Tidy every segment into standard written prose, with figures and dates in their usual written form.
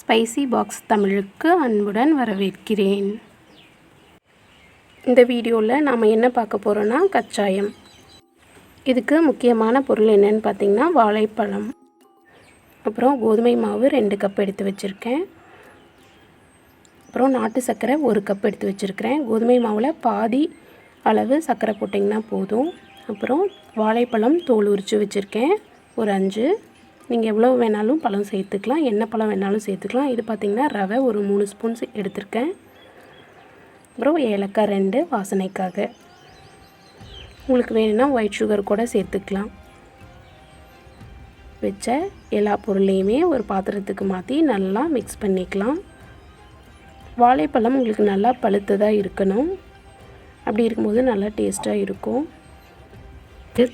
Spicy box தமிழுக்கு அன்புடன் வரவேற்கிறேன். இந்த வீடியோவில் நாம் என்ன பார்க்க போகிறோன்னா கச்சாயம். இதுக்கு முக்கியமான பொருள் என்னென்னு பார்த்திங்கன்னா வாழைப்பழம், அப்புறம் கோதுமை மாவு 2 கப் எடுத்து வச்சுருக்கேன், அப்புறம் நாட்டு சர்க்கரை 1 கப் எடுத்து வச்சுருக்கிறேன். கோதுமை மாவில் பாதி அளவு சர்க்கரை போட்டிங்கன்னா போதும். அப்புறம் வாழைப்பழம் தோல் உரித்து வச்சுருக்கேன் ஒரு 5. நீங்கள் எவ்வளோ வேணாலும் பழம் சேர்த்துக்கலாம், என்ன பழம் வேணாலும் சேர்த்துக்கலாம். இது பார்த்திங்கன்னா ரவை ஒரு 3 ஸ்பூன் எடுத்திருக்கேன். அப்புறம் ஏலக்காய் 2 வாசனைக்காக. உங்களுக்கு வேணும்னா ஒயிட் சுகர் கூட சேர்த்துக்கலாம். வச்ச எல்லா பொருளையுமே ஒரு பாத்திரத்துக்கு மாற்றி நல்லா மிக்ஸ் பண்ணிக்கலாம். வாழைப்பழம் உங்களுக்கு நல்லா பழுத்ததாக இருக்கணும். அப்படி இருக்கும்போது நல்லா டேஸ்ட்டாக இருக்கும்.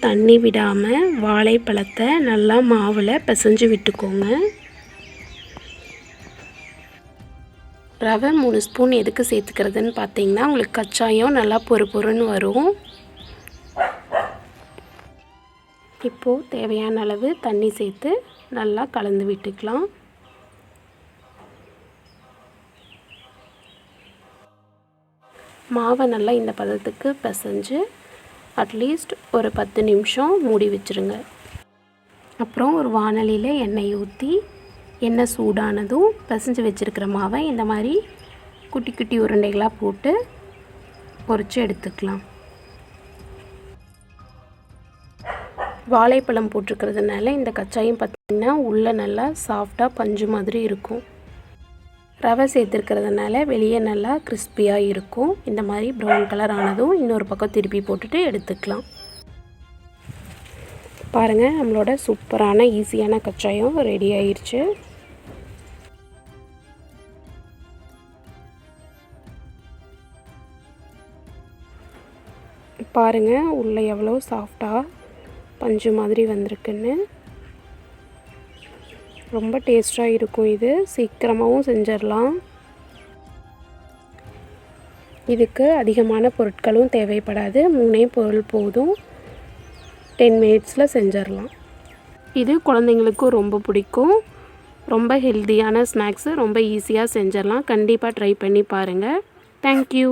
தண்ணி விடாமல் வாழைப்பழத்தை நல்லா மாவில் பிசைஞ்சு விட்டுக்கோங்க. ரவை 3 ஸ்பூன் எதுக்கு சேர்த்துக்கிறதுன்னு பார்த்தீங்கன்னா உங்களுக்கு கச்சாயம் நல்லா பொறுன்னு வரும். இப்போது தேவையான அளவு தண்ணி சேர்த்து நல்லா கலந்து விட்டுக்கலாம். மாவை நல்லா இந்த பதத்துக்கு பிசைஞ்சு அட்லீஸ்ட் ஒரு 10 நிமிஷம் மூடி வச்சுருங்க. அப்புறம் ஒரு வாணலியில் எண்ணெய் ஊற்றி எண்ணெய் சூடானதும் பிசைஞ்சு வச்சுருக்கிற மாவை இந்த மாதிரி குட்டி குட்டி உருண்டைகளாக போட்டு பொரித்து எடுத்துக்கலாம். வாழைப்பழம் போட்டிருக்கிறதுனால இந்த கச்சாயம் பார்த்திங்கன்னா உள்ளே நல்லா சாஃப்டாக பஞ்சு மாதிரி இருக்கும். ரவை சேர்த்துருக்கிறதுனால வெளியே நல்லா கிறிஸ்பியாக இருக்கும். இந்த மாதிரி ப்ரௌன் கலர் ஆனதும் இன்னொரு பக்கம் திருப்பி போட்டுட்டு எடுத்துக்கலாம். பாருங்கள், நம்மளோட சூப்பரான ஈஸியான கச்சாயம் ரெடி ஆயிடுச்சு. பாருங்கள் உள்ளே எவ்வளோ சாஃப்டாக பஞ்சு மாதிரி வந்திருக்குன்னு. ரொம்ப டேஸ்ட்டாக இருக்கும். இது சீக்கிரமாகவும் செஞ்சிடலாம். இதுக்கு அதிகமான பொருட்களும் தேவைப்படாது. 3 பொருள் போதும். 10 மினிட்ஸில் செஞ்சிடலாம். இது குழந்தைங்களுக்கும் ரொம்ப பிடிக்கும். ரொம்ப ஹெல்த்தியான ஸ்நாக்ஸு, ரொம்ப ஈஸியாக செஞ்சிடலாம். கண்டிப்பாக ட்ரை பண்ணி பாருங்கள். தேங்க்யூ.